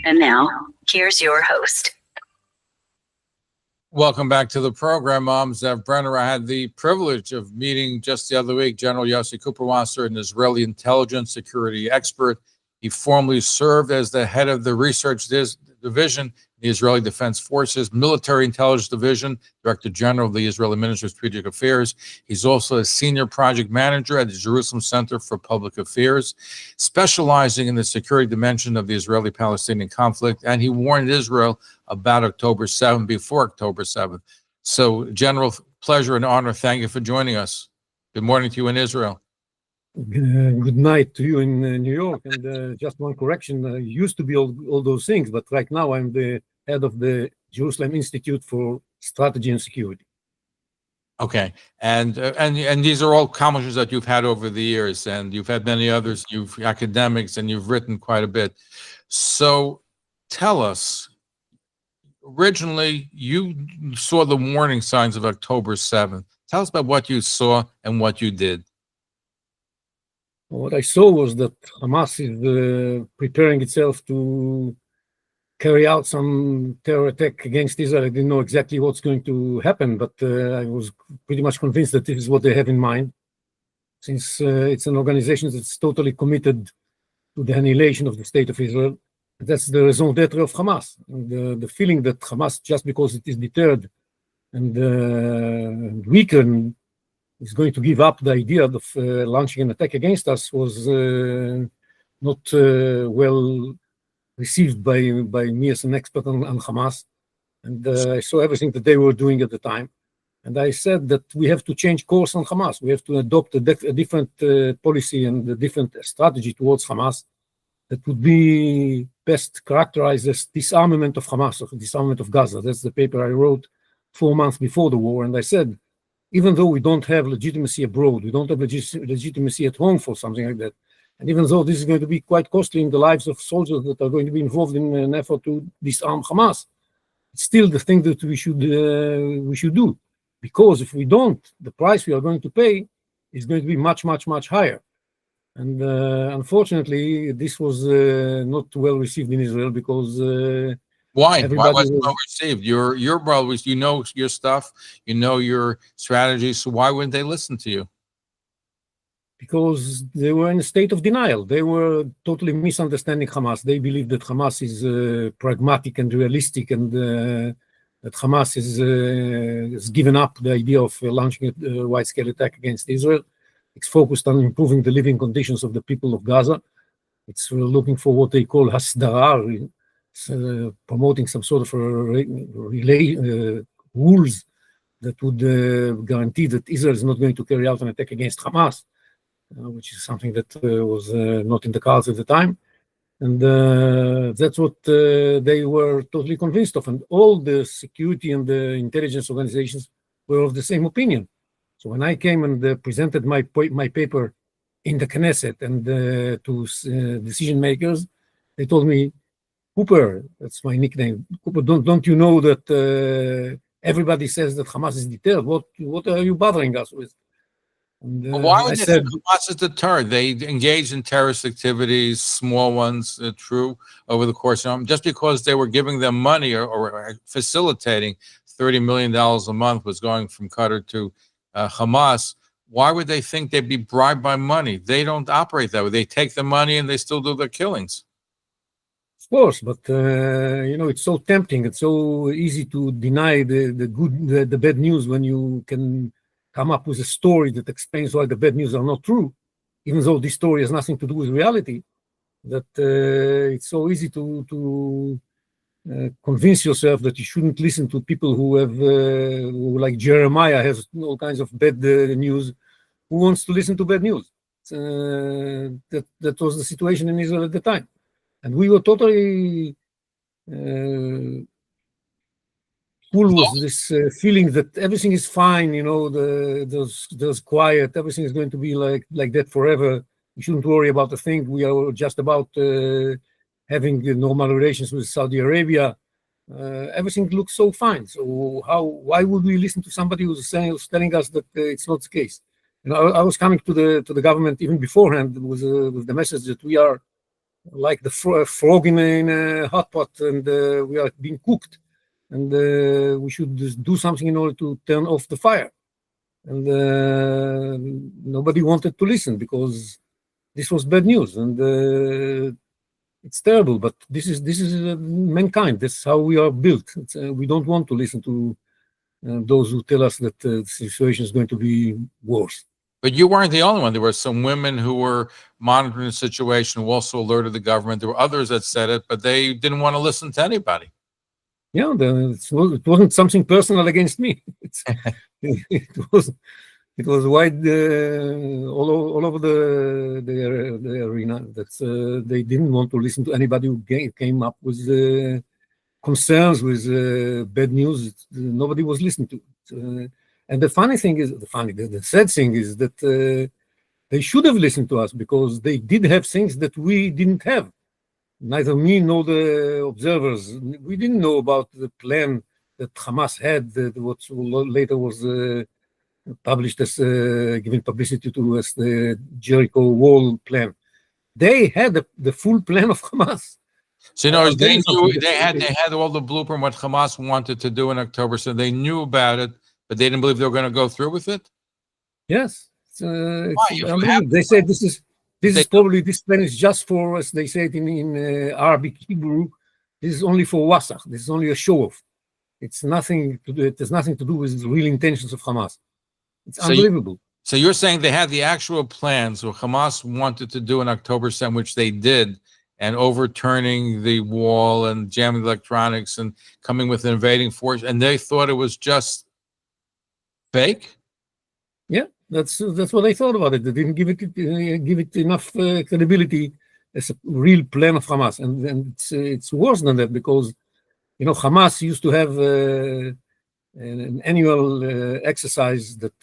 And now, here's your host. Welcome back to the program. I'm Zev Brenner. I had the privilege of meeting just the other week General Yossi Kuperwasser, an Israeli intelligence security expert. He formerly served as the head of the research division, the Israeli Defense Forces Military Intelligence Division, Director General of the Israeli Ministry of Strategic Affairs. He's also a senior project manager at the Jerusalem Center for Public Affairs, specializing in the security dimension of the Israeli-Palestinian conflict. And he warned Israel about October 7th, before October 7th. So, General, pleasure and honor. Thank you for joining us. Good morning to you in Israel. Good night to you in New York. And just one correction, used to be all those things, but right now I'm the head of the Jerusalem Institute for Strategy and Security. Okay, and these are all accomplishments that you've had over the years, and you've had many others. You've academics, and you've written quite a bit. So, tell us. Originally, you saw the warning signs of October 7th. Tell us about what you saw and what you did. What I saw was that Hamas is preparing itself to carry out some terror attack against Israel. I didn't know exactly what's going to happen, but I was pretty much convinced that this is what they have in mind, since it's an organization that's totally committed to the annihilation of the state of Israel. That's the raison d'etre of Hamas. The feeling that Hamas, just because it is deterred and weakened, is going to give up the idea of launching an attack against us was not well received by me as an expert on Hamas. And I saw everything that they were doing at the time. And I said that we have to change course on Hamas. We have to adopt a different policy and a different strategy towards Hamas that would be best characterized as disarmament of Hamas, or disarmament of Gaza. That's the paper I wrote 4 months before the war. And I said, even though we don't have legitimacy abroad, we don't have legitimacy at home for something like that, and even though this is going to be quite costly in the lives of soldiers that are going to be involved in an effort to disarm Hamas, it's still the thing that we should do. Because if we don't, the price we are going to pay is going to be much, much, much higher. And unfortunately, this was not well received in Israel because why was it well received? You're well, you know your stuff, you know your strategies. So why wouldn't they listen to you? Because they were in a state of denial. They were totally misunderstanding Hamas. They believe that Hamas is pragmatic and realistic, and that Hamas has given up the idea of launching a wide-scale attack against Israel. It's focused on improving the living conditions of the people of Gaza. It's looking for what they call hasdara, promoting some sort of rules that would guarantee that Israel is not going to carry out an attack against Hamas, which is something that was not in the cards at the time. And that's what they were totally convinced of. And all the security and the intelligence organizations were of the same opinion. So when I came and presented my paper in the Knesset and to decision makers, they told me, Cooper, that's my nickname. Cooper, don't you know that everybody says that Hamas is deterred? What are you bothering us with? And, why would they say Hamas is deterred? They engaged in terrorist activities, small ones, true, over the course of just because they were giving them money or facilitating $30 million a month was going from Qatar to Hamas. Why would they think they'd be bribed by money? They don't operate that way. They take the money and they still do their killings. Of course, but it's so tempting. It's so easy to deny the bad news when you can come up with a story that explains why the bad news are not true, even though this story has nothing to do with reality. That it's so easy to convince yourself that you shouldn't listen to people who have, like Jeremiah, has all kinds of bad news. Who wants to listen to bad news? That was the situation in Israel at the time. And we were totally full with this feeling that everything is fine, there's quiet, everything is going to be like that forever. We shouldn't worry about a thing. We are just about having normal relations with Saudi Arabia. Everything looks so fine. So why would we listen to somebody who's telling us that it's not the case? I was coming to the government even beforehand with the message that we are like the frog in a hot pot, and we are being cooked, and we should just do something in order to turn off the fire. And nobody wanted to listen because this was bad news, and it's terrible. But this is mankind. That's how we are built. We don't want to listen to those who tell us that the situation is going to be worse. But you weren't the only one. There were some women who were monitoring the situation who also alerted the government. There were others that said it, but they didn't want to listen to anybody. Yeah, it wasn't something personal against me. It was wide all over the arena. That they didn't want to listen to anybody who came up with concerns, with bad news. Nobody was listening to. And the sad thing is that they should have listened to us because they did have things that we didn't have. Neither me nor the observers. We didn't know about the plan that Hamas had, what later was published as given publicity to as the Jericho Wall plan. They had the full plan of Hamas. So they knew they had all the blueprint what Hamas wanted to do in October, so they knew about it, but they didn't believe they were going to go through with it. Yes, they said this plan is just for, as they said in Arabic Hebrew, this is only for wasach. This is only a show off. It has nothing to do with the real intentions of Hamas. It's unbelievable. So you're saying they had the actual plans what Hamas wanted to do in October 7th, which they did, and overturning the wall and jamming the electronics and coming with an invading force, and they thought it was just fake? Yeah, that's what they thought about it. They didn't give it enough credibility as a real plan of Hamas, and it's worse than that because Hamas used to have an annual exercise that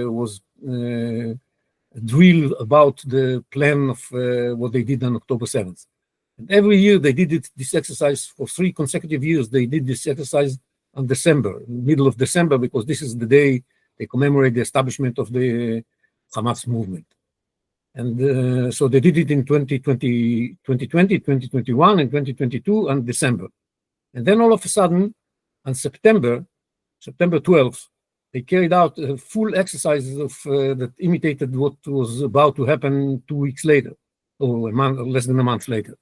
was a drill about the plan of what they did on October 7th. And every year they did this exercise for 3 consecutive years. They did this exercise on middle of December, because this is the day they commemorate the establishment of the Hamas movement. And so they did it in 2020, 2021, and 2022 and December. And then all of a sudden, on September 12th, they carried out full exercises that imitated what was about to happen 2 weeks later, or less than a month later.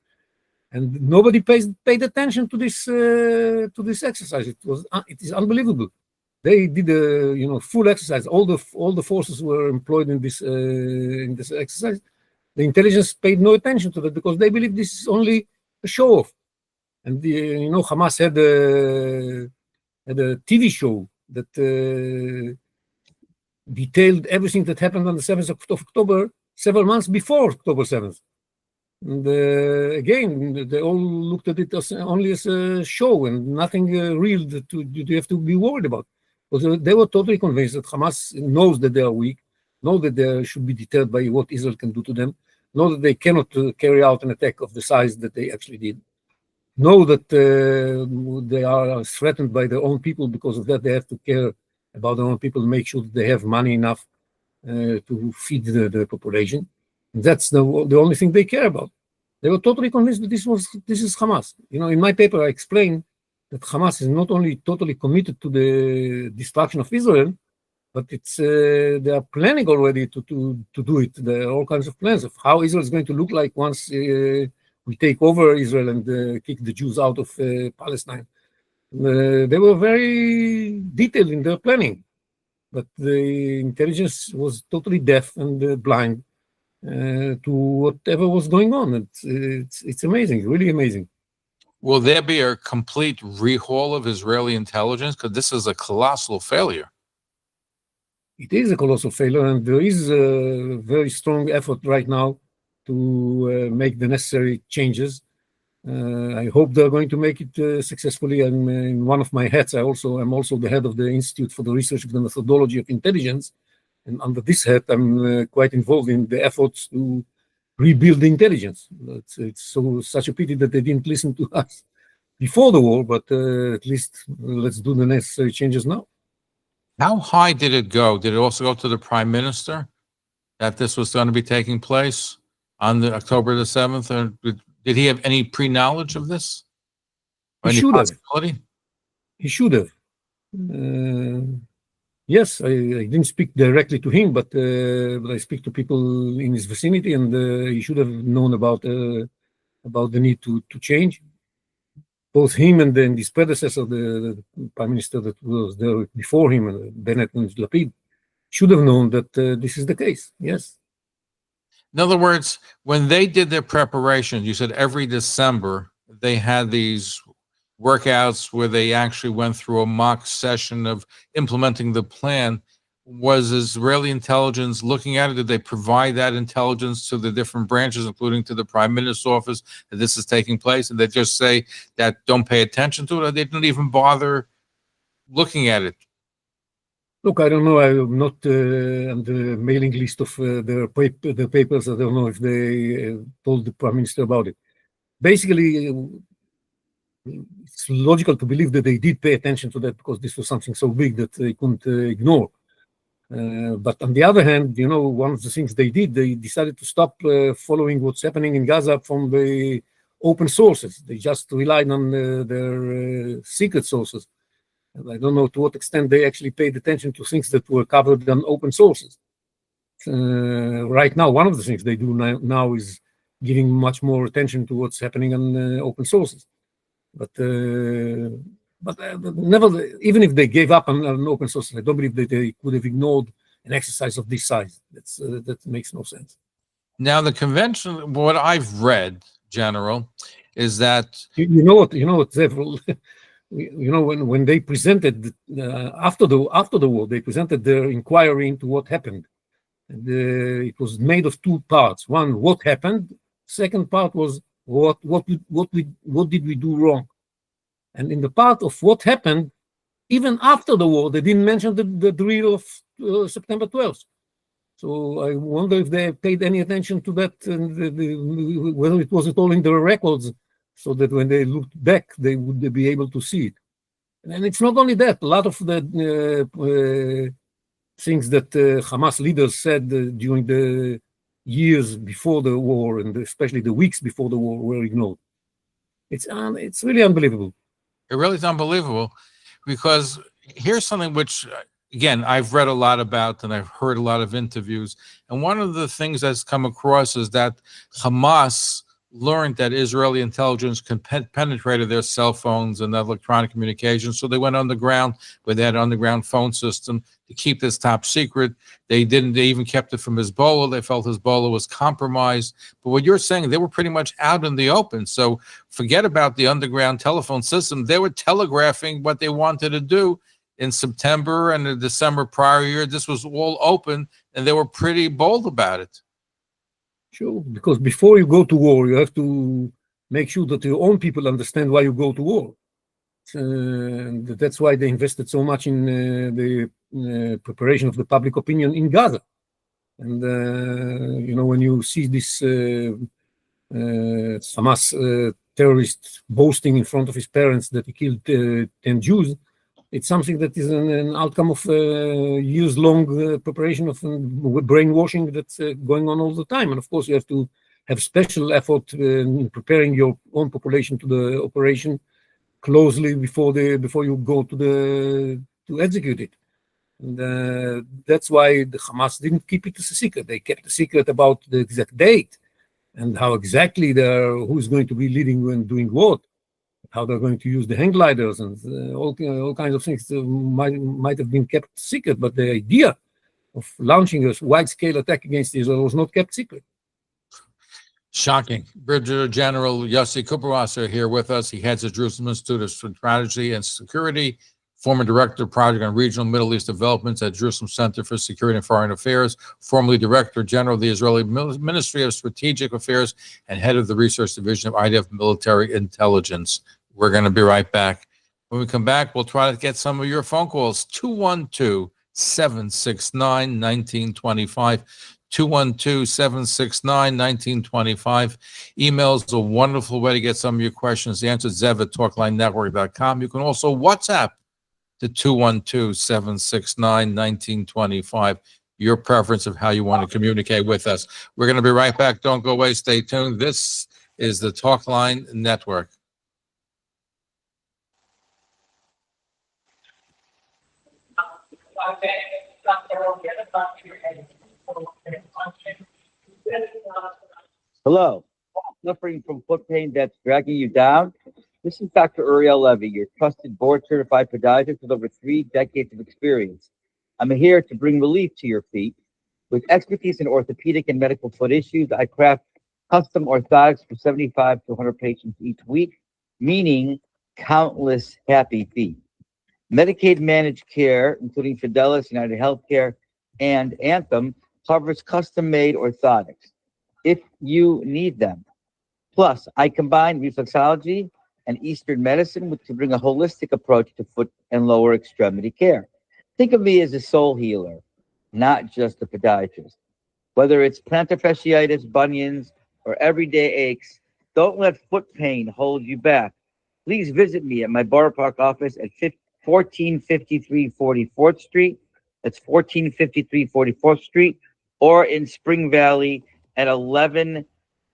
And nobody paid attention to this exercise. It is unbelievable. They did a full exercise. All the forces were employed in this exercise. The intelligence paid no attention to that because they believe this is only a show off. And Hamas had a TV show that detailed everything that happened on the 7th of October, several months before October 7th. And again, they all looked at it only as a show and nothing real that you have to be worried about. But they were totally convinced that Hamas knows that they are weak, know that they should be deterred by what Israel can do to them, know that they cannot carry out an attack of the size that they actually did, know that they are threatened by their own people. Because of that, they have to care about their own people and make sure that they have money enough to feed the population. And that's the only thing they care about. They were totally convinced that this is Hamas. In my paper, I explained that Hamas is not only totally committed to the destruction of Israel, but they are planning already to do it. There are all kinds of plans of how Israel is going to look like once we take over Israel and kick the Jews out of Palestine. They were very detailed in their planning, but the intelligence was totally deaf and blind to whatever was going on. It's amazing, really amazing. Will there be a complete rehaul of Israeli intelligence? Because this is a colossal failure. It is a colossal failure, and there is a very strong effort right now to make the necessary changes. I hope they're going to make it successfully. I'm in one of my hats. I'm also the head of the Institute for the Research of the Methodology of Intelligence, and under this hat, I'm quite involved in the efforts to rebuild the intelligence. It's such a pity that they didn't listen to us before the war, but at least let's do the necessary changes now. How high did it go? Did it also go to the prime minister that this was going to be taking place on October the 7th? Or Did he have any pre-knowledge of this? Or He any should have. possibility? He should have. Yes, I didn't speak directly to him, but I speak to people in his vicinity, and he should have known about the need to change. Both him and then his predecessor, the prime minister that was there before him, Bennett and Lapid, should have known that this is the case. Yes. In other words, when they did their preparation, you said every December they had these workouts where they actually went through a mock session of implementing the plan. Was Israeli intelligence looking at it? Did they provide that intelligence to the different branches, including to the prime minister's office, that this is taking place? And they just say that don't pay attention to it, or they didn't even bother looking at it? Look, I don't know. I'm not on the mailing list of the papers. I don't know if they told the prime minister about it. Basically, it's logical to believe that they did pay attention to that because this was something so big that they couldn't ignore. But on the other hand, one of the things they did, they decided to stop following what's happening in Gaza from the open sources. They just relied on their secret sources. And I don't know to what extent they actually paid attention to things that were covered on open sources. Right now, one of the things they do now is giving much more attention to what's happening on open sources. But never, even if they gave up on open sources, I don't believe that they could have ignored an exercise of this size. That makes no sense. Now, the convention, what I've read, General, is that you know what, Zev, when they presented after the war, they presented their inquiry into what happened. And, it was made of two parts. One, what happened. Second part was what did we do wrong. And in the part of what happened, even after the war, they didn't mention the drill of September 12th. So I wonder if they paid any attention to that, and whether it was at all in their records, so that when they looked back, they would be able to see it. And it's not only that. A lot of the things that Hamas leaders said during the years before the war, and especially the weeks before the war, were ignored. It's really unbelievable. It really is unbelievable, because here's something which, again, I've read a lot about and I've heard a lot of interviews. And one of the things that's come across is that Hamas learned that Israeli intelligence penetrated their cell phones and electronic communications. So they went underground with that underground phone system to keep this top secret. They even kept it from Hezbollah. They felt Hezbollah was compromised. But what you're saying, they were pretty much out in the open. So forget about the underground telephone system. They were telegraphing what they wanted to do in September and the December prior year. This was all open, and they were pretty bold about it. Sure, because before you go to war, you have to make sure that your own people understand why you go to war. That's why they invested so much in the preparation of the public opinion in Gaza. And, when you see this Hamas terrorist boasting in front of his parents that he killed 10 Jews, it's something that is an outcome of years-long preparation of brainwashing that's going on all the time. And of course, you have to have special effort in preparing your own population to the operation closely before you go to execute it. And that's why the Hamas didn't keep it as a secret. They kept a secret about the exact date and how exactly who's going to be leading and doing what. How they're going to use the hang gliders and all kinds of things that might have been kept secret, but the idea of launching a wide-scale attack against Israel was not kept secret. Shocking. Brigadier General Yossi Kuperwasser here with us. He heads the Jerusalem Institute of Strategy and Security, former Director of Project on Regional Middle East Developments at Jerusalem Center for Security and Foreign Affairs, formerly Director General of the Israeli Ministry of Strategic Affairs, and head of the Research Division of IDF Military Intelligence. We're going to be right back. When we come back, we'll try to get some of your phone calls. 212-769-1925. 212-769-1925. Email's a wonderful way to get some of your questions answered. Zev at TalklineNetwork.com. You can also WhatsApp to 212-769-1925. Your preference of how you want to communicate with us. We're going to be right back. Don't go away. Stay tuned. This is the Talkline Network. Hello. Suffering from foot pain that's dragging you down? This is Dr. Uriel Levy, your trusted board-certified podiatrist with over 3 decades of experience. I'm here to bring relief to your feet. With expertise in orthopedic and medical foot issues, I craft custom orthotics for 75 to 100 patients each week, meaning countless happy feet. Medicaid managed care, including Fidelis, United Healthcare, and Anthem, covers custom-made orthotics if you need them. Plus, I combine reflexology and Eastern medicine to bring a holistic approach to foot and lower extremity care. Think of me as a soul healer, not just a podiatrist. Whether it's plantar fasciitis, bunions, or everyday aches, don't let foot pain hold you back. Please visit me at my Borough Park office at 1453 44th Street. That's 1453 44th Street, or in Spring Valley at 11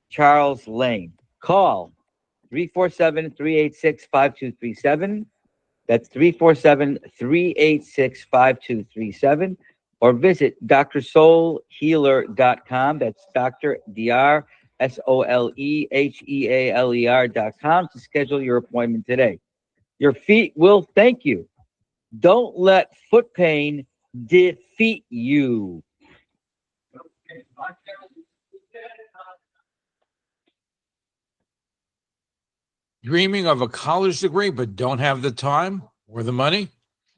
Charles Lane. Call 347-386-5237. That's 347-386-5237. Or visit drsoulhealer.com. That's Dr. DrSolehealer.com to schedule your appointment today. Your feet will thank you. Don't let foot pain defeat you. Dreaming of a college degree but don't have the time or the money?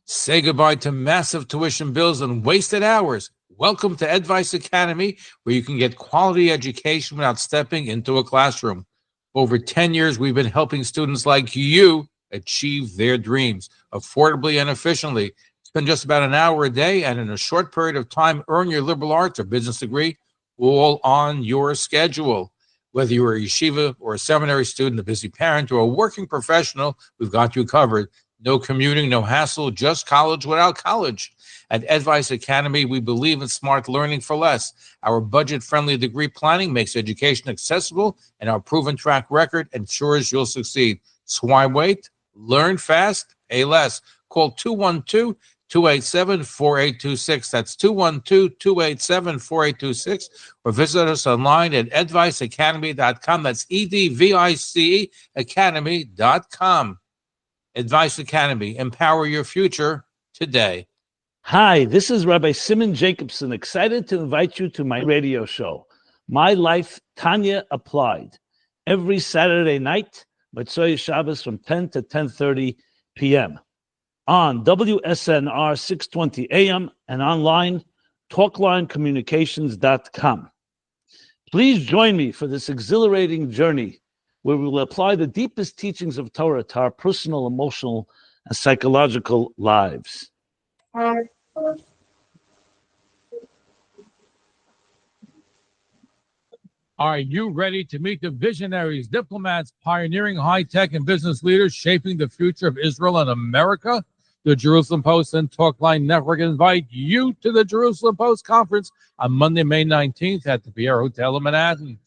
Say goodbye to massive tuition bills and wasted hours. Welcome to Advice Academy, where you can get quality education without stepping into a classroom. For over 10 years, we've been helping students like you achieve their dreams affordably and efficiently. Spend just about an hour a day and in a short period of time, earn your liberal arts or business degree, all on your schedule. Whether you're a yeshiva or a seminary student, a busy parent, or a working professional, we've got you covered. No commuting, no hassle, just college without college. At Advice Academy, we believe in smart learning for less. Our budget-friendly degree planning makes education accessible, and our proven track record ensures you'll succeed. So why wait? Learn fast, pay less. Call 212-287-4826. That's 212-287-4826. Or visit us online at adviceacademy.com. That's EDVICE academy.com. Advice Academy. Empower your future today. Hi, this is Rabbi Simon Jacobson, excited to invite you to my radio show, My Life, Tanya Applied, every Saturday night, Motzei Shabbos from 10 to 10:30 p.m. on WSNR 620 AM and online, talklinecommunications.com. Please join me for this exhilarating journey where we will apply the deepest teachings of Torah to our personal, emotional, and psychological lives. Are you ready to meet the visionaries, diplomats, pioneering high-tech and business leaders shaping the future of Israel and America? The Jerusalem Post and Talkline Network invite you to the Jerusalem Post Conference on Monday, May 19th at the Pierre Hotel in Manhattan.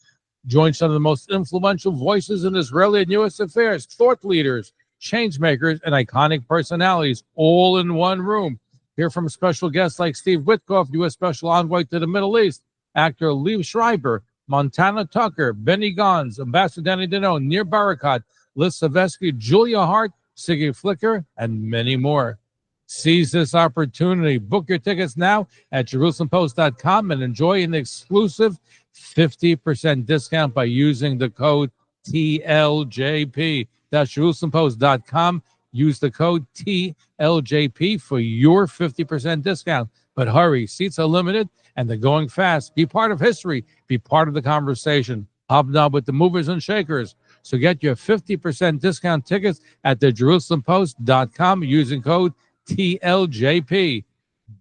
Join some of the most influential voices in Israeli and U.S. affairs, thought leaders, change makers, and iconic personalities, all in one room. Hear from special guests like Steve Witkoff, U.S. Special Envoy to the Middle East, actor Liev Schreiber, Montana Tucker, Benny Gons, Ambassador Danny Danone, Nir Barakat, Liz Savesky, Julia Hart, Siggy Flicker, and many more. Seize this opportunity. Book your tickets now at JerusalemPost.com and enjoy an exclusive 50% discount by using the code TLJP. That's JerusalemPost.com. Use the code TLJP for your 50% discount. But hurry, seats are limited and they're going fast. Be part of history. Be part of the conversation. Hobnob with the movers and shakers. So get your 50% discount tickets at the JerusalemPost.com using code TLJP.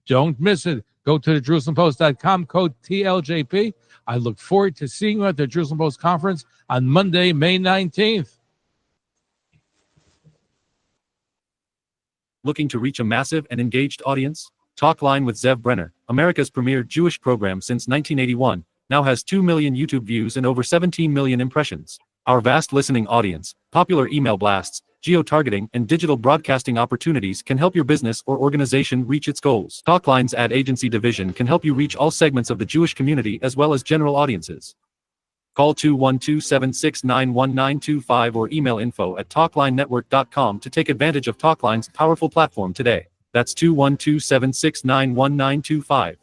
Don't miss it. Go to the JerusalemPost.com, code TLJP. I look forward to seeing you at the Jerusalem Post Conference on Monday, May 19th. Looking to reach a massive and engaged audience? Talkline with Zev Brenner, America's premier Jewish program since 1981, now has 2 million YouTube views and over 17 million impressions. Our vast listening audience, popular email blasts, geo-targeting, and digital broadcasting opportunities can help your business or organization reach its goals. Talkline's ad agency division can help you reach all segments of the Jewish community as well as general audiences. Call 212-769-1925 or email info@talklinenetwork.com to take advantage of Talkline's powerful platform today. That's 212-769-1925.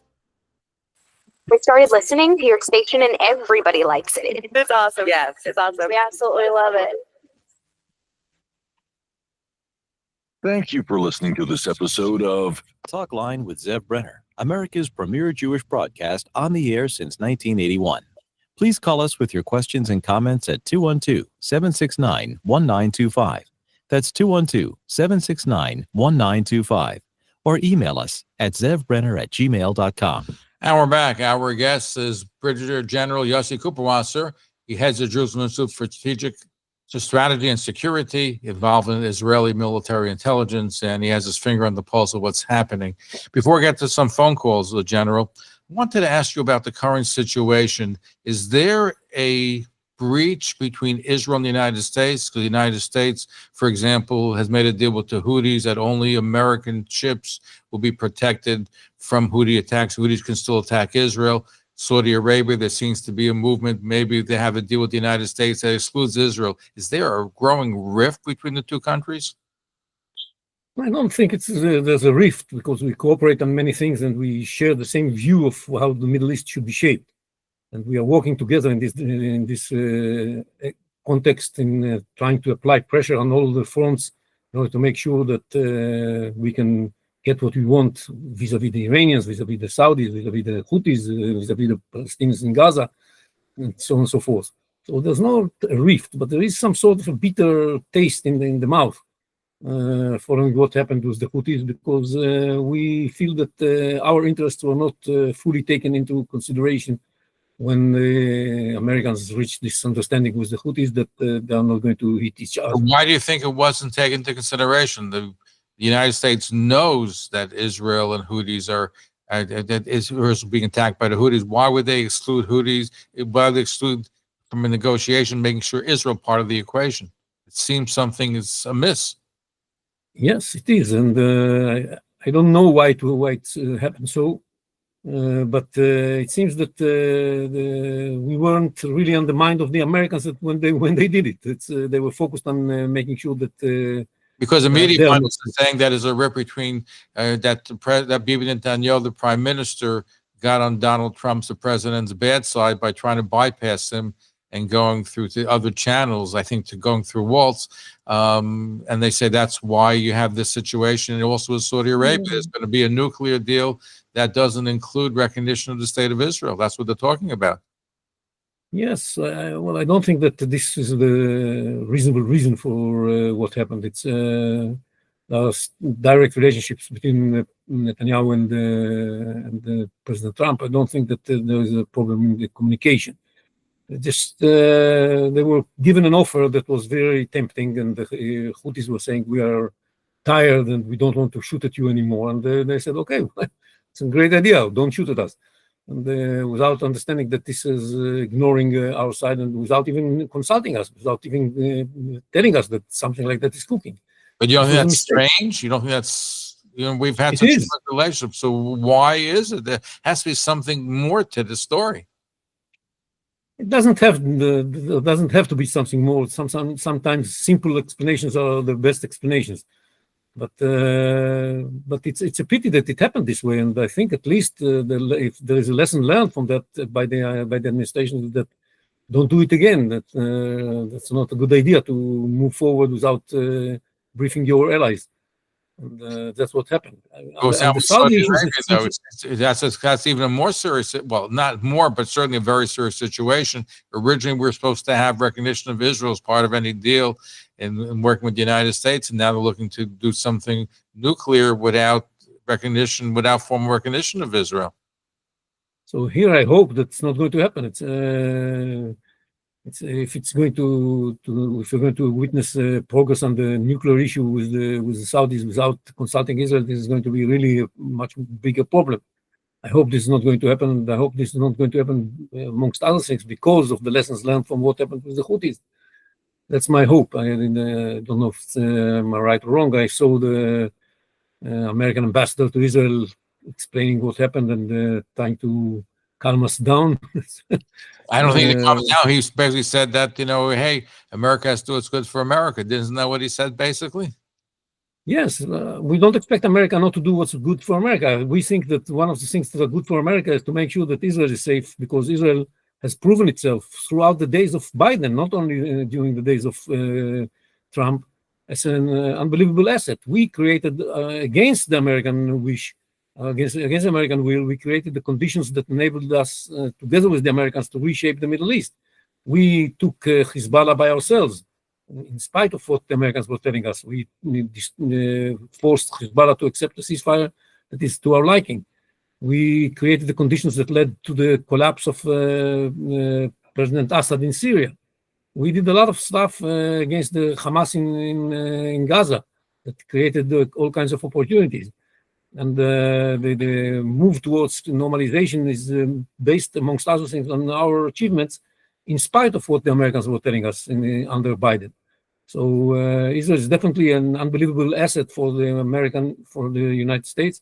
We started listening to your station and everybody likes it. It's awesome. Yes, it's awesome. We absolutely love it. Thank you for listening to this episode of Talkline with Zev Brenner, America's premier Jewish broadcast on the air since 1981. Please call us with your questions and comments at 212-769-1925. That's 212-769-1925. Or email us at zevbrenner@gmail.com. And we're back. Our guest is Brigadier General Yossi Kuperwasser. He heads the Jerusalem Institute for Strategy and Security, involved in Israeli military intelligence, and he has his finger on the pulse of what's happening. Before we get to some phone calls, General, I wanted to ask you about the current situation. Is there a breach between Israel and the United States? Because the United States, for example, has made a deal with the Houthis that only American ships will be protected from Houthi attacks. Houthis can still attack Israel. Saudi Arabia, there seems to be a movement. Maybe they have a deal with the United States that excludes Israel. Is there a growing rift between the two countries? I don't think there's a rift, because we cooperate on many things and we share the same view of how the Middle East should be shaped. And we are working together in this context, in trying to apply pressure on all the fronts in order to make sure that we can get what we want vis-a-vis the Iranians, vis-a-vis the Saudis, vis-a-vis the Houthis, vis-a-vis the Palestinians in Gaza, and so on and so forth. So there's not a rift, but there is some sort of a bitter taste in the mouth following what happened with the Houthis, because we feel that our interests were not fully taken into consideration when the Americans reached this understanding with the Houthis that they are not going to hit each other. Why do you think it wasn't taken into consideration? The United States knows that Israel and Houthis are that Israel is being attacked by the Houthis. Why would they exclude Houthis? Why would they exclude from a negotiation, making sure Israel part of the equation? It seems something is amiss. Yes, it is, and I don't know why it happened so. But it seems that we weren't really on the mind of the Americans when they did it. They were focused on making sure that because the media is saying that is a rip between that Bibi Netanyahu, the prime minister, got on Donald Trump's, the president's, bad side by trying to bypass him and going through the other channels, I think, to going through Waltz. And they say that's why you have this situation. And also with Saudi Arabia, there's going to be a nuclear deal that doesn't include recognition of the state of Israel. That's what they're talking about. Yes, well, I don't think that this is the reasonable reason for what happened. It's direct relationships between Netanyahu and President Trump. I don't think that there is a problem in the communication. Just they were given an offer that was very tempting, and the Houthis were saying, we are tired and we don't want to shoot at you anymore. And they said, okay, it's a great idea, don't shoot at us. And without understanding that this is ignoring our side, and without even consulting us, without even telling us that something like that is cooking. But you don't think that's strange? You don't think that's, we've had such a good relationship, so why is it? There has to be something more to the story. It doesn't have to be something more. Sometimes simple explanations are the best explanations. But it's a pity that it happened this way, and I think at least if there is a lesson learned from that by the administration, that don't do it again. That's not a good idea to move forward without briefing your allies, and that's what happened. That's even a more serious. Well, not more, but certainly a very serious situation. Originally, we were supposed to have recognition of Israel as part of any deal in working with the United States, and now they're looking to do something nuclear without recognition, without formal recognition of Israel. So here, I hope that's not going to happen. If we're going to witness progress on the nuclear issue with the Saudis without consulting Israel, this is going to be really a much bigger problem. I hope this is not going to happen. I hope this is not going to happen, amongst other things, because of the lessons learned from what happened with the Houthis. That's my hope. I don't know if it's am I right or wrong. I saw the American ambassador to Israel explaining what happened and trying to calm us down. I don't think it comes down. He basically said that, hey, America has to do what's good for America. Isn't that what he said, basically? Yes, we don't expect America not to do what's good for America. We think that one of the things that are good for America is to make sure that Israel is safe, because Israel has proven itself throughout the days of Biden, not only during the days of Trump, as an unbelievable asset. We created, against the American wish, against the American will, we created the conditions that enabled us, together with the Americans, to reshape the Middle East. We took Hezbollah by ourselves. In spite of what the Americans were telling us, we forced Hezbollah to accept a ceasefire that is to our liking. We created the conditions that led to the collapse of President Assad in Syria. We did a lot of stuff against the Hamas in Gaza that created all kinds of opportunities. And the move towards normalization is based, amongst other things, on our achievements, in spite of what the Americans were telling us under Biden. So Israel is definitely an unbelievable asset for the United States,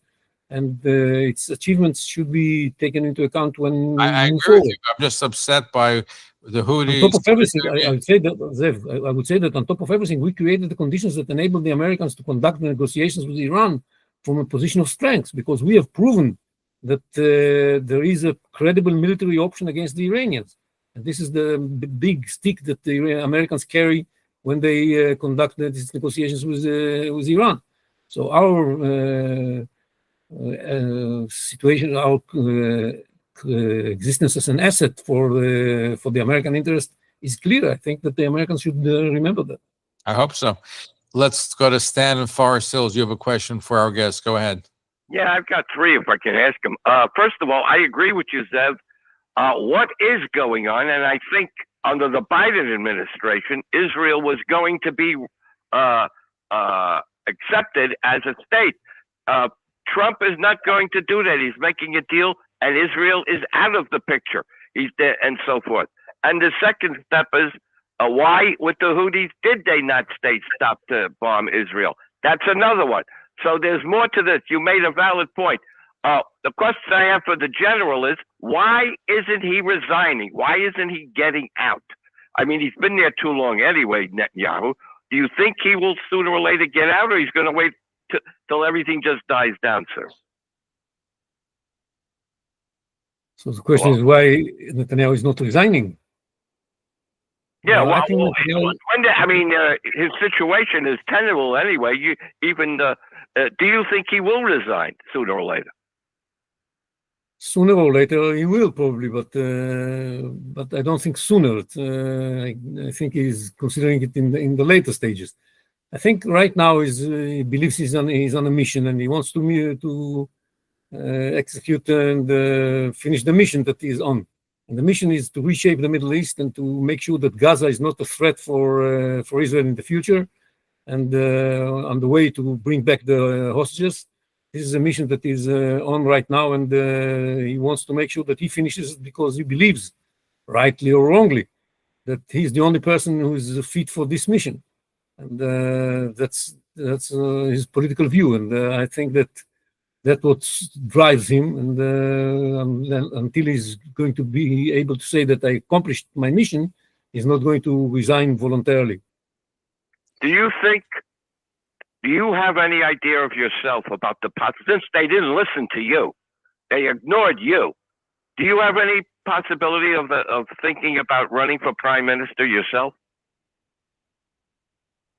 and its achievements should be taken into account when I agree with you. I'm just upset by the Houthis. On top of everything, I would say that, Zev, I would say that on top of everything, we created the conditions that enabled the Americans to conduct the negotiations with Iran from a position of strength, because we have proven that there is a credible military option against the Iranians. And this is the big stick that the Americans carry when they conduct these negotiations with Iran. So our situation, our existence as an asset for the American interest is clear. I think that the Americans should remember that. I hope so. Let's go to Stan in Forest Hills. You have a question for our guest. Go ahead. Yeah, I've got three if I can ask them. First of all, I agree with you, Zev. What is going on? And I think under the Biden administration, Israel was going to be accepted as a state. Trump is not going to do that. He's making a deal, and Israel is out of the picture. He's there, and so forth. And the second step is, why, with the Houthis, did they not stop to bomb Israel? That's another one. So there's more to this. You made a valid point. The question I have for the general is, why isn't he resigning? Why isn't he getting out? I mean, he's been there too long anyway, Netanyahu. Do you think he will sooner or later get out, or he's going to wait till everything just dies down, sir? So the question is why Netanyahu is not resigning. Yeah, his situation is tenable anyway. Do you think he will resign sooner or later? Sooner or later, he will probably, but I don't think sooner. I think he's considering it in the later stages. I think right now he believes he's on a mission, and he wants to execute and finish the mission that he's on. And the mission is to reshape the Middle East and to make sure that Gaza is not a threat for Israel in the future, and on the way to bring back the hostages. This is a mission that is on right now, and he wants to make sure that he finishes it because he believes, rightly or wrongly, that he's the only person who is fit for this mission. And that's his political view. And I think that's what drives him. And until he's going to be able to say that I accomplished my mission, he's not going to resign voluntarily. Do you have any idea of yourself about since they didn't listen to you, they ignored you, do you have any possibility of thinking about running for prime minister yourself?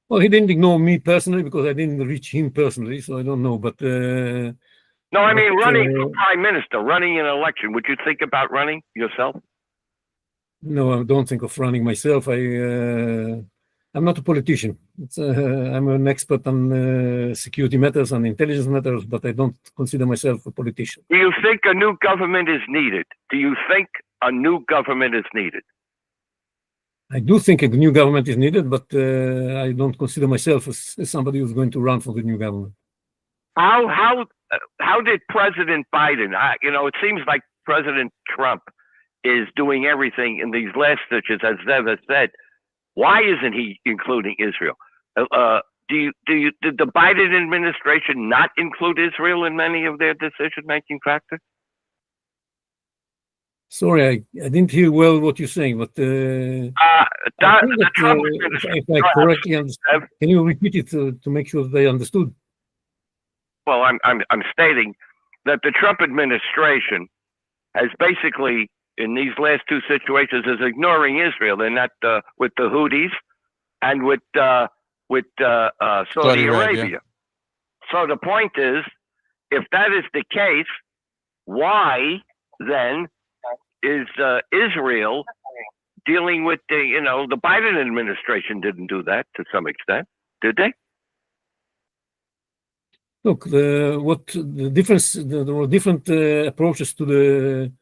Well, he didn't ignore me personally because I didn't reach him personally, so I don't know. But no, I mean running for prime minister, running an election. Would you think about running yourself? No, I don't think of running myself. I'm not a politician. I'm an expert on security matters and intelligence matters, but I don't consider myself a politician. Do you think a new government is needed? I do think a new government is needed, but I don't consider myself as somebody who's going to run for the new government. How did President Biden? It seems like President Trump is doing everything in these last stitches, as Zev has said, Why isn't he including Israel? Did the Biden administration not include Israel in many of their decision-making factors? Sorry, I didn't hear well what you're saying, but I think that, if I correctly understand, can you repeat it to make sure that I understood? Well, I'm stating that the Trump administration has basically, in these last two situations, is ignoring Israel. They're not with the Houthis and with Saudi Arabia. So the point is, if that is the case, why then is Israel dealing with the Biden administration didn't do that to some extent, did they? Look, the difference, there were different approaches to the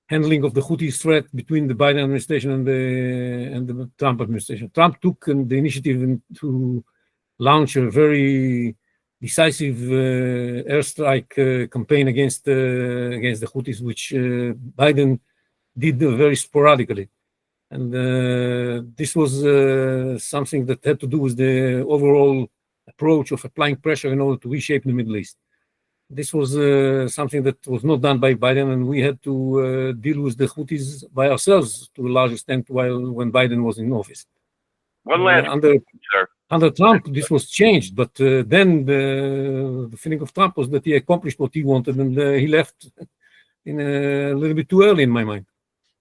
handling of the Houthis threat between the Biden administration and the Trump administration. Trump took the initiative to launch a very decisive airstrike campaign against the Houthis, which Biden did very sporadically. And this was something that had to do with the overall approach of applying pressure in order to reshape the Middle East. This was something that was not done by Biden, and we had to deal with the Houthis by ourselves to a large extent when Biden was in office. One last under Trump, this was changed, but then the feeling of Trump was that he accomplished what he wanted, and he left in a little bit too early, in my mind.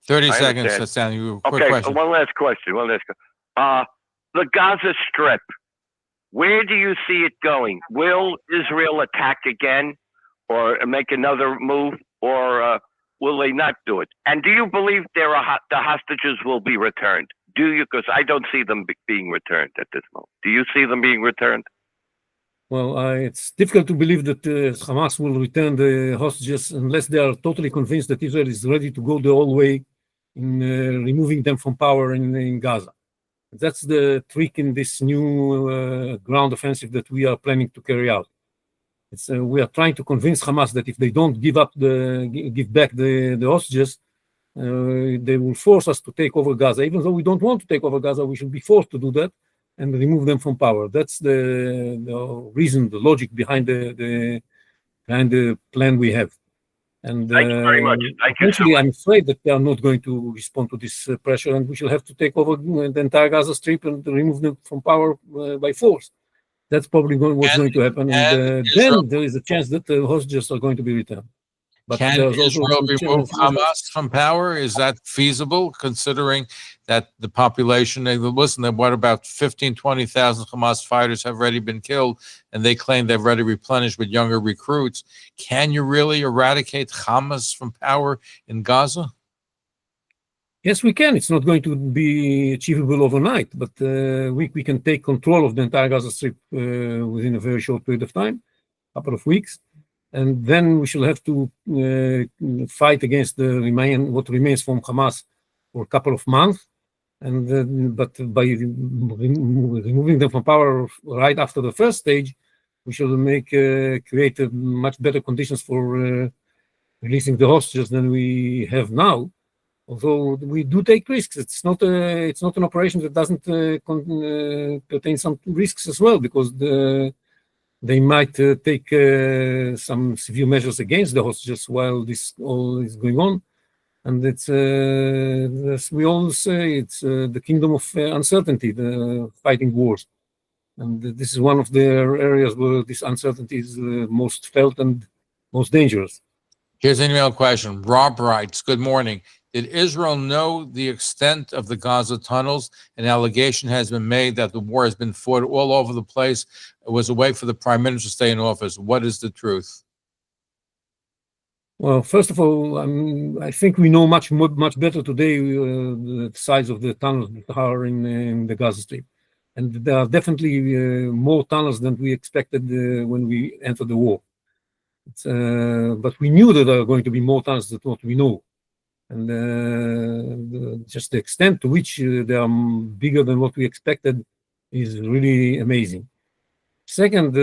30 seconds, Stan. Quick question. One last question. The Gaza Strip. Where do you see it going? Will Israel attack again or make another move, or will they not do it? And do you believe the hostages will be returned? Do you? Because I don't see them being returned at this moment. Do you see them being returned? Well, it's difficult to believe that Hamas will return the hostages unless they are totally convinced that Israel is ready to go the whole way in removing them from power in Gaza. That's the trick in this new ground offensive that we are planning to carry out. We are trying to convince Hamas that if they don't give back the hostages, they will force us to take over Gaza. Even though we don't want to take over Gaza, we should be forced to do that and remove them from power. That's the reason, the logic behind the plan we have. And thank you very much. Eventually, I'm afraid that they are not going to respond to this pressure, and we shall have to take over the entire Gaza Strip and remove them from power by force. That's probably what's going to happen. And then there is a chance that the hostages are going to be returned. But can Israel remove Hamas from power? Is that feasible, considering that the population, what about 15, 20,000 Hamas fighters have already been killed, and they claim they've already replenished with younger recruits. Can you really eradicate Hamas from power in Gaza? Yes, we can. It's not going to be achievable overnight, but we can take control of the entire Gaza Strip within a very short period of time, a couple of weeks. And then we shall have to fight against what remains from Hamas for a couple of months. And but by removing them from power right after the first stage, we shall create much better conditions for releasing the hostages than we have now. Although we do take risks, it's not an operation that doesn't contain some risks as well, because they might take some severe measures against the hostages while this all is going on. And it's, as we all say, it's the kingdom of uncertainty, the fighting wars. And this is one of the areas where this uncertainty is most felt and most dangerous. Here's an email question. Rob writes, good morning. Did Israel know the extent of the Gaza tunnels? An allegation has been made that the war has been fought all over the place. It was a way for the prime minister to stay in office. What is the truth? Well, first of all, I think we know much better today the size of the tunnels that are in the Gaza Strip. And there are definitely more tunnels than we expected when we entered the war. But we knew that there are going to be more tunnels than what we know. And just the extent to which they are bigger than what we expected is really amazing. Second,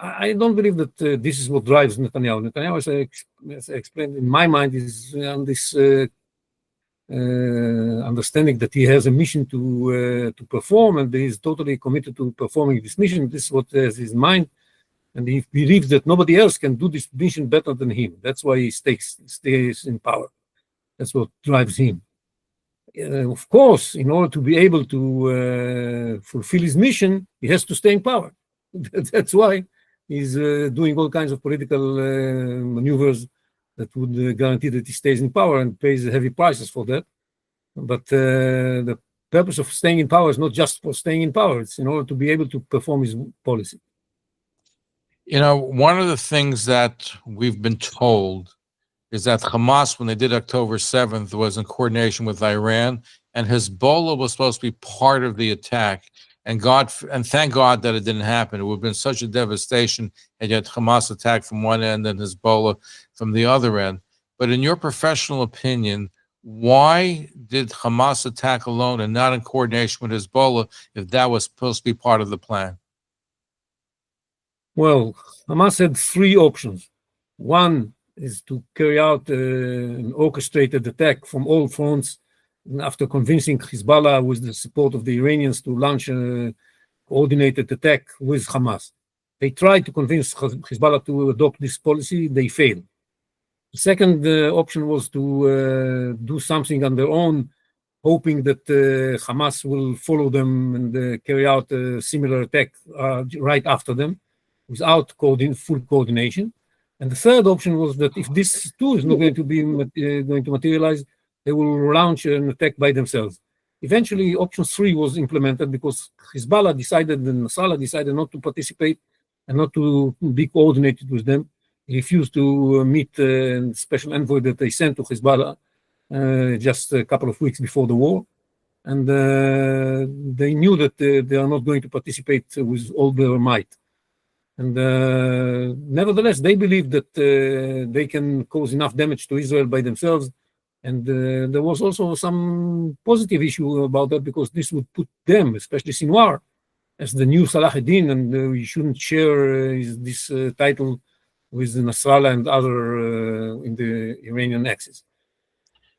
I don't believe that this is what drives Netanyahu. Netanyahu, as I explained in my mind, is on this understanding that he has a mission to perform, and he is totally committed to performing this mission. This is what has his mind, and he believes that nobody else can do this mission better than him. That's why he stays in power. That's what drives him. Of course, in order to be able to fulfill his mission, he has to stay in power. That's why he's doing all kinds of political maneuvers that would guarantee that he stays in power and pays heavy prices for that. But the purpose of staying in power is not just for staying in power. It's in order to be able to perform his policy. You know, one of the things that we've been told is that Hamas, when they did October 7th, was in coordination with Iran, and Hezbollah was supposed to be part of the attack. And thank God that it didn't happen. It would have been such a devastation had you had Hamas attack from one end and Hezbollah from the other end. But in your professional opinion, why did Hamas attack alone and not in coordination with Hezbollah if that was supposed to be part of the plan? Well, Hamas had three options. One is to carry out an orchestrated attack from all fronts, after convincing Hezbollah with the support of the Iranians to launch a coordinated attack with Hamas. They tried to convince Hezbollah to adopt this policy. They failed. The second option was to do something on their own, hoping that Hamas will follow them and carry out a similar attack right after them without full coordination. And the third option was that if this too is not going to materialize, they will launch an attack by themselves. Eventually, option 3 was implemented because Hezbollah decided and Nasrallah decided not to participate and not to be coordinated with them. He refused to meet the special envoy that they sent to Hezbollah just a couple of weeks before the war. And they knew that they are not going to participate with all their might. And nevertheless, they believe that they can cause enough damage to Israel by themselves. And there was also some positive issue about that because this would put them, especially Sinwar, as the new Salah ad-Din, and we shouldn't share this title with Nasrallah and other in the Iranian axis.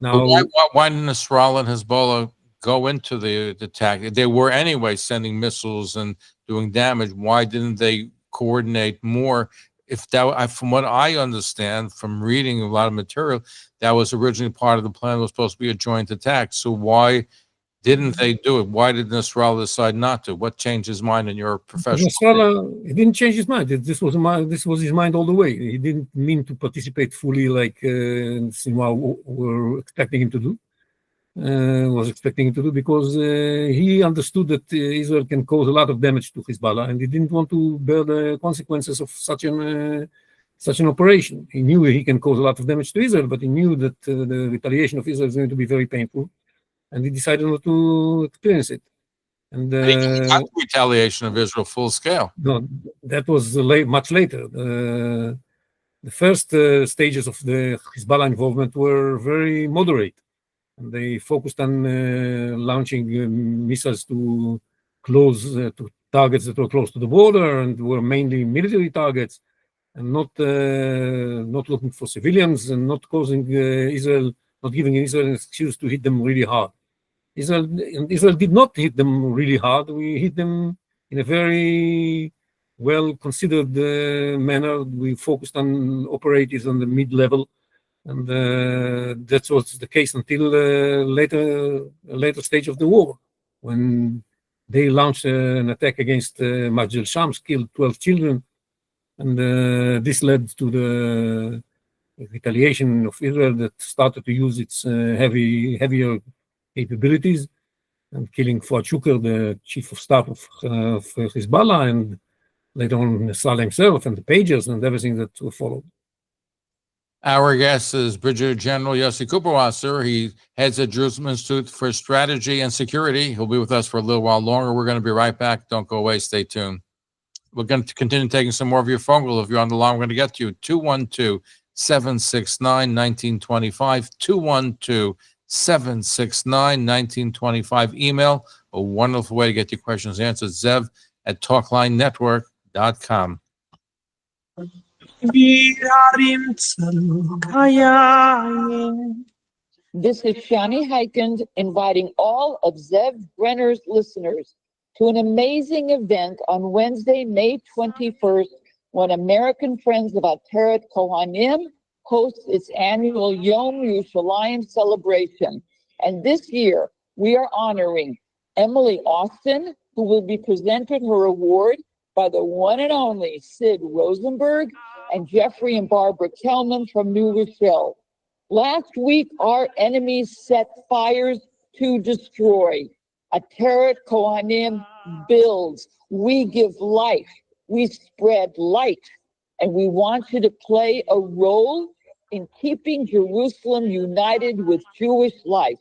Now, why did Nasrallah and Hezbollah go into the attack? They were anyway sending missiles and doing damage. Why didn't they coordinate more? If that, from what I understand from reading a lot of material, that was originally part of the plan. It was supposed to be a joint attack. So why didn't they do it? Why did Nasrallah decide not to? What changed his mind in your professional? Nasrallah, he didn't change his mind. This was his mind all the way. He didn't mean to participate fully like Sinwar were expecting him to do. Because he understood that Israel can cause a lot of damage to Hezbollah, and he didn't want to bear the consequences of such an operation. He knew he can cause a lot of damage to Israel, but he knew that the retaliation of Israel is going to be very painful, and he decided not to experience it. And the retaliation of Israel full scale. No, that was much later. The first stages of the Hezbollah involvement were very moderate. And they focused on launching missiles to targets that were close to the border and were mainly military targets, and not looking for civilians and not causing not giving Israel an excuse to hit them really hard. Israel did not hit them really hard. We hit them in a very well considered manner. We focused on operatives on the mid-level. And that was the case until later stage of the war, when they launched an attack against Majd al-Shams, killed 12 children, and this led to the retaliation of Israel that started to use its heavier capabilities, and killing Fuad Shukr, the chief of staff of Hezbollah, and later on Nasrallah himself, and the pagers and everything that followed. Our guest is Brigadier General Yossi Kuperwasser. He heads the Jerusalem Institute for Strategy and Security. He'll be with us for a little while longer. We're going to be right back. Don't go away. Stay tuned. We're going to continue taking some more of your phone calls. If you're on the line, we're going to get to you. 212-769-1925. 212-769-1925. Email, a wonderful way to get your questions answered. zev@talklinenetwork.com. בירים צלוק היין This is Shani Heikend inviting all of Zev Brenner's listeners to an amazing event on Wednesday, May 21st, when American Friends of Ateret Kohanim hosts its annual Yom Yerushalayim celebration. And this year, we are honoring Emily Austin, who will be presented her award by the one and only Sid Rosenberg, and Jeffrey and Barbara Kelman from New Rochelle. Last week, our enemies set fires to destroy. Ateret Kohanim builds. We give life. We spread light. And we want you to play a role in keeping Jerusalem united with Jewish life.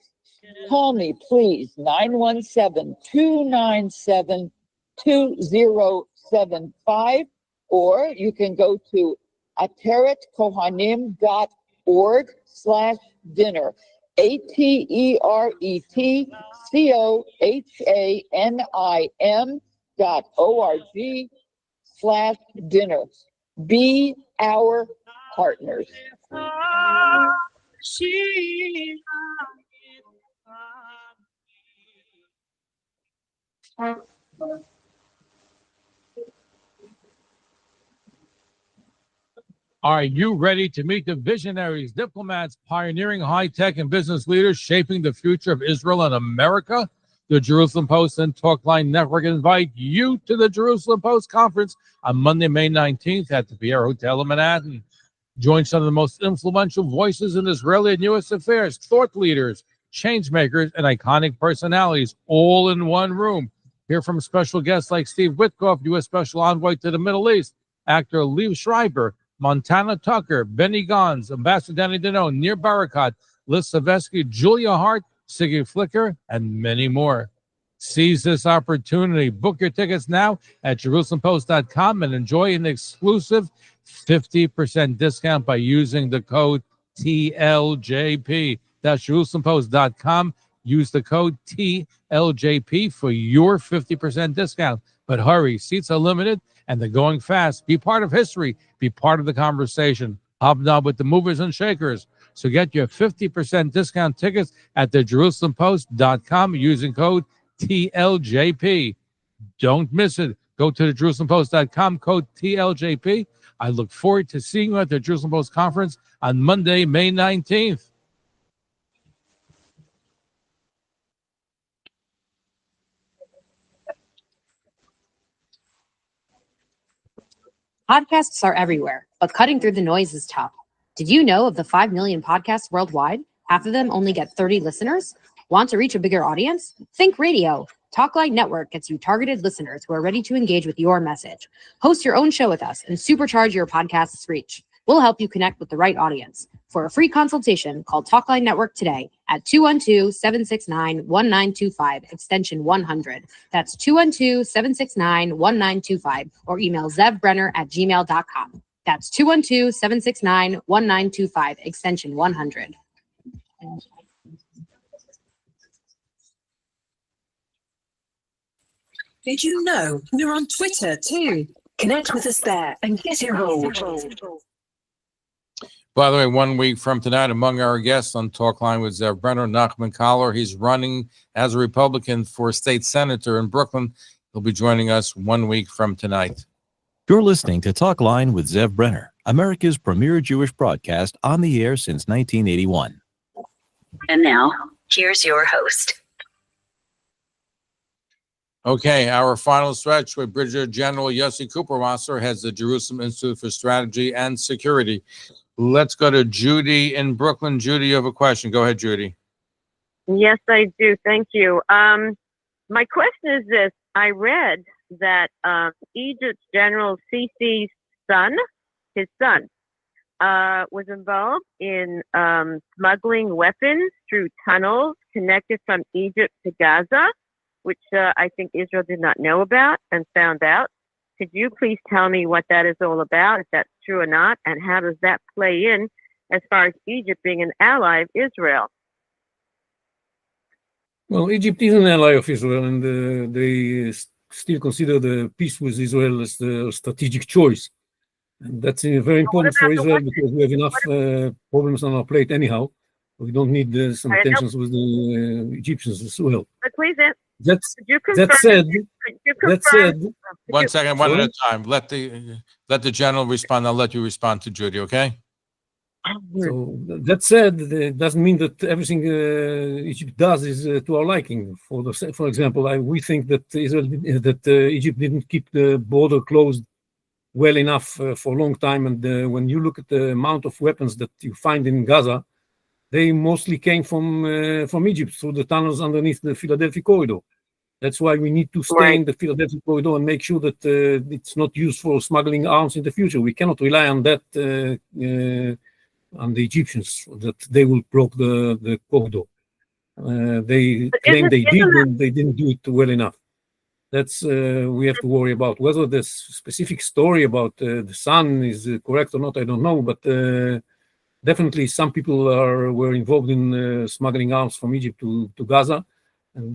Call me, please, 917-297-2075, or you can go to ateretkohanim.org/dinner, ateretkohanim.org/dinner. Be our partners. Are you ready to meet the visionaries, diplomats, pioneering high-tech and business leaders shaping the future of Israel and America? The Jerusalem Post and Talkline Network invite you to the Jerusalem Post Conference on Monday, May 19th at the Pierre Hotel in Manhattan. Join some of the most influential voices in Israeli and U.S. affairs, thought leaders, change makers, and iconic personalities, all in one room. Hear from special guests like Steve Witkoff, U.S. Special Envoy to the Middle East, actor Liev Schreiber, Montana Tucker, Benny Gons, Ambassador Danny Danone, Nir Barakat, Liz Savesky, Julia Hart, Siggy Flicker, and many more. Seize this opportunity. Book your tickets now at JerusalemPost.com and enjoy an exclusive 50% discount by using the code TLJP. That's JerusalemPost.com. Use the code TLJP for your 50% discount. But hurry, seats are limited and they're going fast. Be part of history. Be part of the conversation. Hobnob with the movers and shakers. So get your 50% discount tickets at the JerusalemPost.com using code TLJP. Don't miss it. Go to the JerusalemPost.com, code TLJP. I look forward to seeing you at the Jerusalem Post Conference on Monday, May 19th. Podcasts are everywhere, but cutting through the noise is tough. Did you know of the 5 million podcasts worldwide? Half of them only get 30 listeners? Want to reach a bigger audience? Think radio. Talkline Network gets you targeted listeners who are ready to engage with your message. Host your own show with us and supercharge your podcast's reach. We'll help you connect with the right audience. For a free consultation, call Talkline Network today at 212-769-1925, extension 100. That's 212-769-1925, or email zevbrenner@gmail.com. That's 212-769-1925, extension 100. Did you know we're on Twitter too? Connect with us there and get involved. By the way, 1 week from tonight, among our guests on Talkline with Zev Brenner, Nachman Collar. He's running as a Republican for state senator in Brooklyn. He'll be joining us 1 week from tonight. You're listening to Talkline with Zev Brenner, America's premier Jewish broadcast on the air since 1981. And now, here's your host. Okay, our final stretch with Brigadier General Yossi Kuperwasser, heads the Jerusalem Institute for Strategy and Security. Let's go to Judy in Brooklyn. Judy, you have a question. Go ahead, Judy. Yes, I do. Thank you. My question is this. I read that Egypt's General Sisi's son, was involved in smuggling weapons through tunnels connected from Egypt to Gaza, which I think Israel did not know about and found out. Could you please tell me what that is all about, if that's true or not, and how does that play in as far as Egypt being an ally of Israel? Well, Egypt is an ally of Israel, and they still consider the peace with Israel as the strategic choice. And that's very important for Israel because we have enough problems on our plate anyhow. We don't need some tensions with the Egyptians as well. But please, That said, one second, one at a time. Let the general respond. I'll let you respond to Judy. Okay. So that said, it doesn't mean that everything Egypt does is to our liking. For example, we think that Egypt didn't keep the border closed well enough for a long time, and when you look at the amount of weapons that you find in Gaza, they mostly came from Egypt through the tunnels underneath the Philadelphia corridor. That's why we need to stay in the Philadelphia corridor and make sure that it's not used for smuggling arms in the future. We cannot rely on that, on the Egyptians, that they will block the corridor. They claim they did, and they didn't do it well enough. That's we have to worry about. Whether the specific story about the sun is correct or not, I don't know, but definitely some people were involved in smuggling arms from Egypt to Gaza, and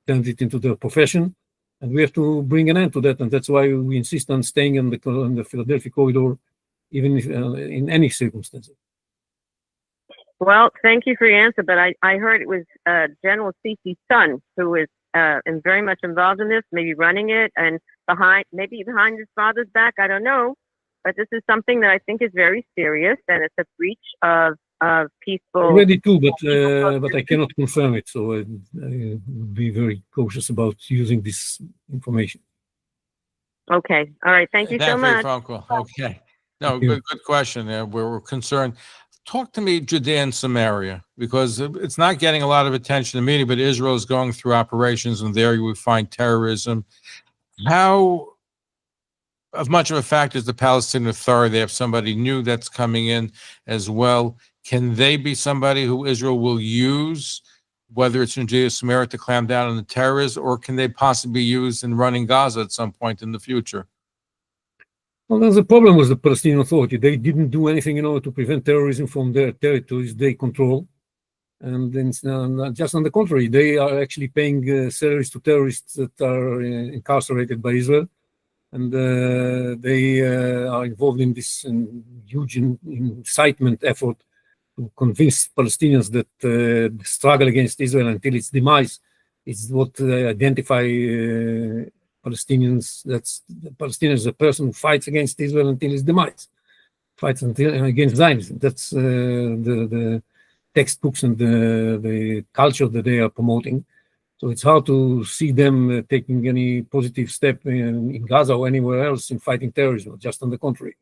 turned it into their profession, and we have to bring an end to that, and that's why we insist on staying in the Philadelphia corridor, even if, in any circumstances. Well, thank you for your answer, but I heard it was General Sisi's son who is very much involved in this, maybe running it, and maybe behind his father's back, I don't know, but this is something that I think is very serious, and it's a breach of peaceful. Already too, but I cannot confirm it, so I would be very cautious about using this information. Okay, all right, thank you so much. Okay, no, good question. We're concerned. Talk to me, Judea and Samaria, because it's not getting a lot of attention in the media, but Israel is going through operations, and there you would find terrorism. How much of a factor is the Palestinian Authority? They have somebody new that's coming in as well. Can they be somebody who Israel will use, whether it's in Judea or Samaria, to clamp down on the terrorists, or can they possibly be used in running Gaza at some point in the future? Well, there's a problem with the Palestinian Authority. They didn't do anything in order to prevent terrorism from their territories they control. And then, just on the contrary, they are actually paying salaries to terrorists that are incarcerated by Israel. And they are involved in this huge incitement effort to convince Palestinians that the struggle against Israel until its demise is what identify Palestinians. That's the Palestinian is a person who fights against Israel until its demise, fights against Zionism. That's the textbooks and the culture that they are promoting. So it's hard to see them taking any positive step in Gaza or anywhere else in fighting terrorism, just on the contrary.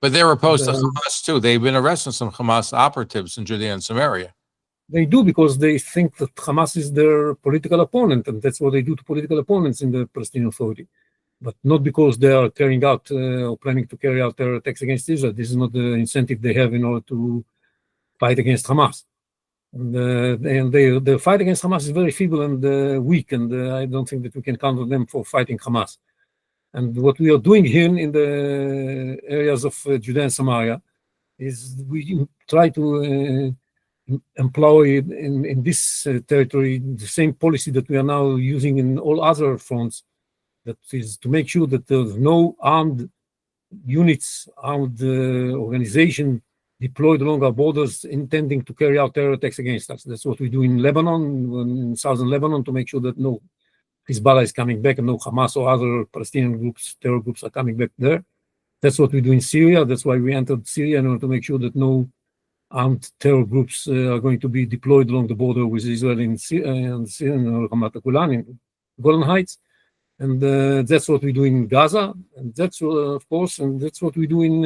But they're opposed to Hamas too. They've been arresting some Hamas operatives in Judea and Samaria. They do, because they think that Hamas is their political opponent, and that's what they do to political opponents in the Palestinian Authority. But not because they are carrying out or planning to carry out terror attacks against Israel. This is not the incentive they have in order to fight against Hamas. And their fight against Hamas is very feeble and weak, and I don't think that we can count on them for fighting Hamas. And what we are doing here in the areas of Judea and Samaria is we try to employ in this territory the same policy that we are now using in all other fronts, that is to make sure that there's no armed units, armed organization deployed along our borders intending to carry out terror attacks against us. That's what we do in Lebanon, in southern Lebanon, to make sure that no Hezbollah is coming back and no Hamas or other Palestinian groups, terror groups, are coming back there. That's what we do in Syria. That's why we entered Syria, in order to make sure that no armed terror groups are going to be deployed along the border with Israel in Syria and Ramat Golan, in Golan Heights. And that's what we do in Gaza. And that's, of course, and that's what we do in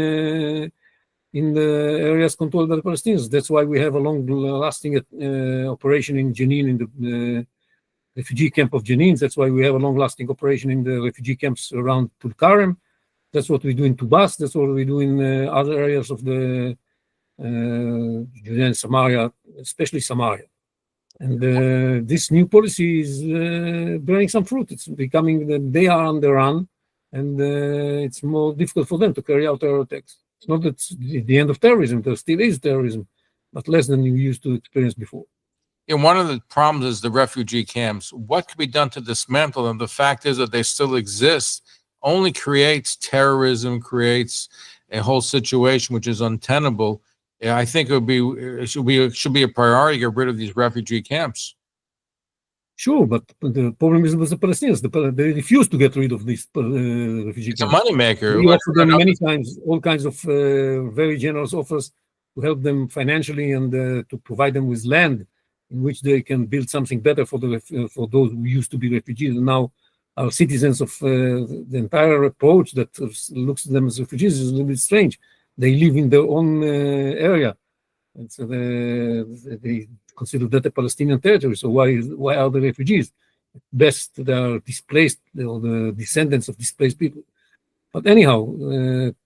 the areas controlled by the Palestinians. That's why we have a long-lasting operation in Jenin, in the refugee camp of Jenin. That's why we have a long-lasting operation in the refugee camps around Tulkarem. That's what we do in Tubas. That's what we do in other areas of the Judea and Samaria, especially Samaria. And this new policy is bearing some fruit. It's becoming that they are on the run, and it's more difficult for them to carry out terror attacks. It's not that it's the end of terrorism. There still is terrorism, but less than you used to experience before. And one of the problems is the refugee camps. What can be done to dismantle them? The fact is that they still exist, only creates terrorism, creates a whole situation which is untenable. Yeah, I think it should be a priority to get rid of these refugee camps. Sure, but the problem is with the Palestinians. They refuse to get rid of these refugee It's a camps. moneymaker. We offer them many times all kinds of very generous offers to help them financially and to provide them with land in which they can build something better for those who used to be refugees and now are citizens of the entire approach that looks at them as refugees is a little bit strange. They live in their own area, and so they consider that a Palestinian territory. So why are they refugees? At best, they are displaced or the descendants of displaced people. But anyhow,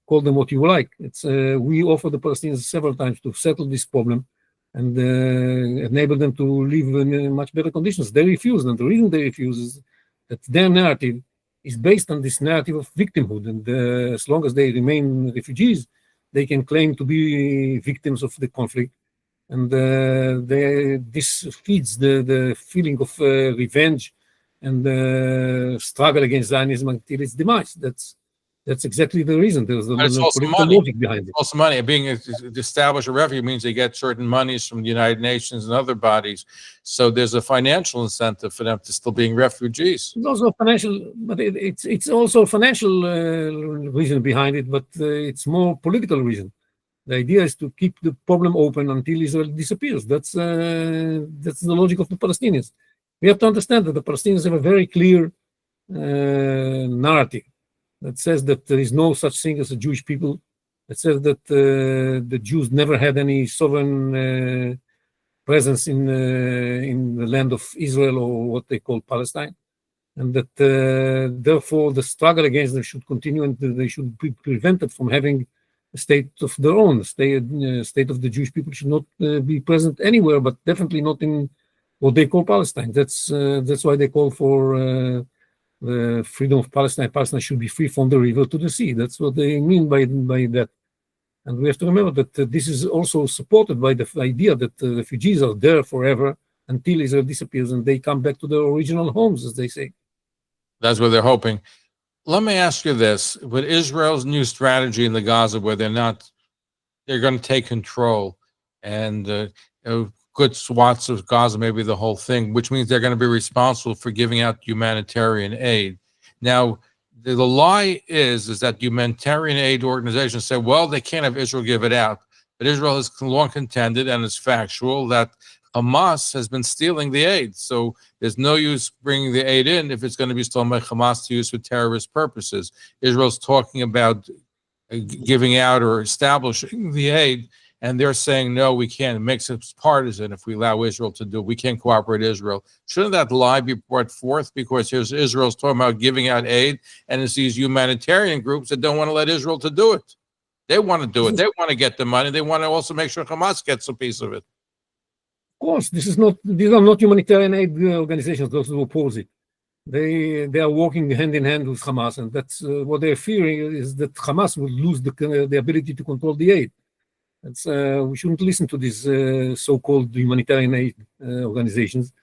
call them what you like. We offer the Palestinians several times to settle this problem and enable them to live in much better conditions. They refuse, and the reason they refuse is that their narrative is based on this narrative of victimhood. And as long as they remain refugees, they can claim to be victims of the conflict. And this feeds the feeling of revenge and struggle against Zionism until its demise. That's exactly the reason. There's a political logic behind it. Also money. Being to establish a refugee means they get certain monies from the United Nations and other bodies. So there's a financial incentive for them to still being refugees. It's also financial, but it's also a financial reason behind it, but it's more political reason. The idea is to keep the problem open until Israel disappears. That's the logic of the Palestinians. We have to understand that the Palestinians have a very clear narrative that says that there is no such thing as a Jewish people. That says that the Jews never had any sovereign presence in the land of Israel or what they call Palestine, and that therefore the struggle against them should continue and they should be prevented from having a state of their own. The state of the Jewish people should not be present anywhere, but definitely not in what they call Palestine. That's why they call for the freedom of Palestine. Palestine should be free from the river to the sea. That's what they mean by that. And we have to remember that this is also supported by the idea that the refugees are there forever until Israel disappears and they come back to their original homes, as they say. That's what they're hoping. Let me ask you this. With Israel's new strategy in the Gaza, where they're going to take control and good swaths of Gaza, maybe the whole thing, which means they're going to be responsible for giving out humanitarian aid. Now, the lie is that humanitarian aid organizations say, well, they can't have Israel give it out. But Israel has long contended, and it's factual, that Hamas has been stealing the aid. So there's no use bringing the aid in if it's going to be stolen by Hamas to use for terrorist purposes. Israel's talking about giving out or establishing the aid, and they're saying, no, we can't. It makes us partisan if we allow Israel to do it. We can't cooperate with Israel. Shouldn't that lie be brought forth? Because here's Israel's talking about giving out aid, and it's these humanitarian groups that don't want to let Israel to do it. They want to do it. They want to get the money. They want to also make sure Hamas gets a piece of it. Of course, these are not humanitarian aid organizations, those who oppose it. They are working hand in hand with Hamas, and that's what they're fearing is that Hamas will lose the ability to control the aid. We shouldn't listen to these so-called humanitarian aid organizations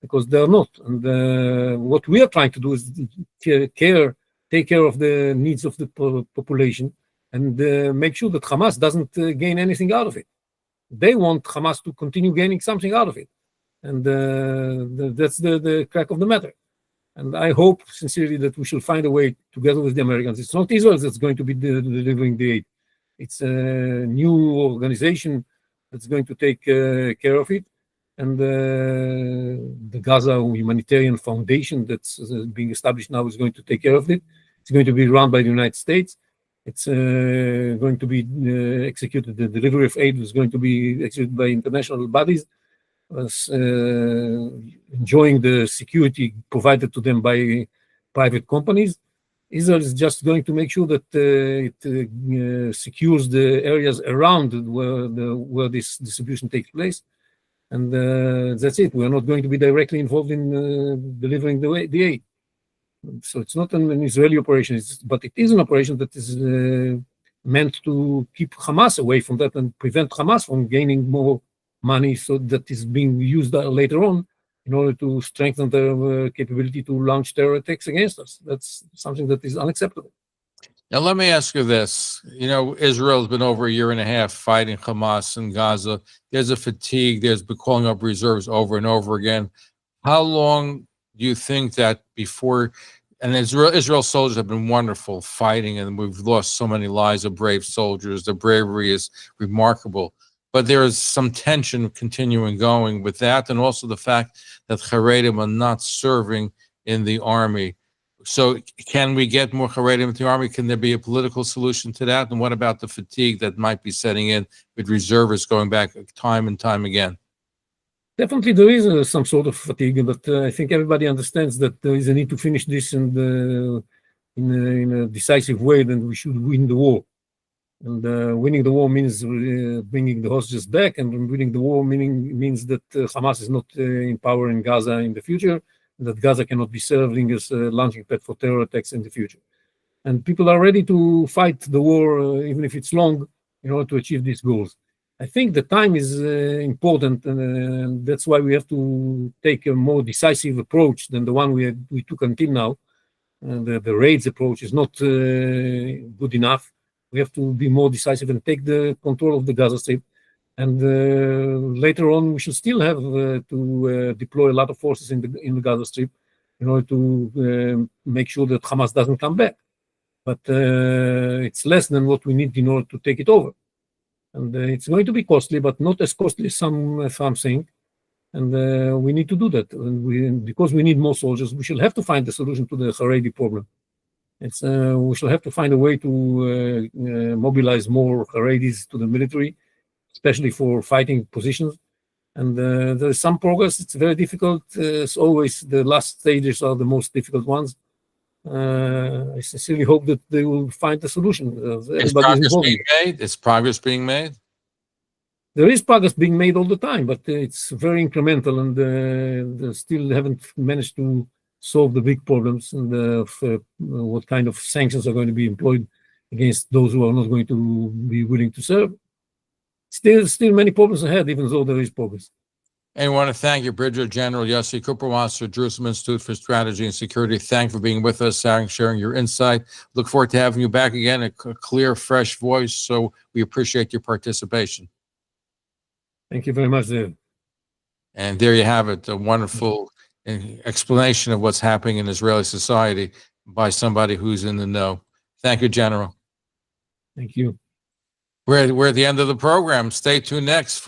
because they are not. And what we are trying to do is take care of the needs of the population and make sure that Hamas doesn't gain anything out of it. They want Hamas to continue gaining something out of it. And that's the crack of the matter. And I hope sincerely that we shall find a way together with the Americans. It's not Israel that's going to be delivering the aid. It's a new organization that's going to take care of it. And the Gaza Humanitarian Foundation that's being established now is going to take care of it. It's going to be run by the United States. It's going to be executed. The delivery of aid is going to be executed by international bodies, enjoying the security provided to them by private companies. Israel is just going to make sure that it secures the areas around where this distribution takes place. And that's it. We're not going to be directly involved in delivering the aid. So it's not an Israeli operation, but it is an operation that is meant to keep Hamas away from that and prevent Hamas from gaining more money, so that is being used later on in order to strengthen their capability to launch terror attacks against us. That's something that is unacceptable. Now, let me ask you this. You know, Israel's been over a year and a half fighting Hamas in Gaza. There's a fatigue. There's been calling up reserves over and over again. How long do you think that before, and Israel soldiers have been wonderful fighting, and we've lost so many lives of brave soldiers. The bravery is remarkable. But there is some tension continuing going with that, and also the fact that Haredim are not serving in the army. So can we get more Haredim into the army? Can there be a political solution to that? And what about the fatigue that might be setting in with reservists going back time and time again? Definitely there is some sort of fatigue, but I think everybody understands that there is a need to finish this in a decisive way, then we should win the war. And winning the war means bringing the hostages back, and winning the war means that Hamas is not in power in Gaza in the future, that Gaza cannot be serving as a launching pad for terror attacks in the future. And people are ready to fight the war, even if it's long, in order to achieve these goals. I think the time is important, and that's why we have to take a more decisive approach than the one we took until now. The raids approach is not good enough. We have to be more decisive and take the control of the Gaza Strip. And later on, we should still have to deploy a lot of forces in the Gaza Strip in order to make sure that Hamas doesn't come back. But it's less than what we need in order to take it over. And it's going to be costly, but not as costly as some think. And we need to do that. And because we need more soldiers, we shall have to find a solution to the Haredi problem. We shall have to find a way to mobilize more Haredis to the military, especially for fighting positions. And there is some progress. It's very difficult. As always, the last stages are the most difficult ones. I sincerely hope that they will find a solution. Is progress being made? Is progress being made? There is progress being made all the time, but it's very incremental, and they still haven't managed to solve the big problems and what kind of sanctions are going to be employed against those who are not going to be willing to serve. Still many problems ahead, even though there is progress. And I want to thank you, Brigadier General Yossi Kuperwasser, Jerusalem Institute for Strategy and Security. Thank you for being with us, sharing your insight. Look forward to having you back again, a clear, fresh voice. So we appreciate your participation. Thank you very much, Zev. And there you have it, a wonderful explanation of what's happening in Israeli society by somebody who's in the know. Thank you, General. Thank you. We're at the end of the program. Stay tuned next.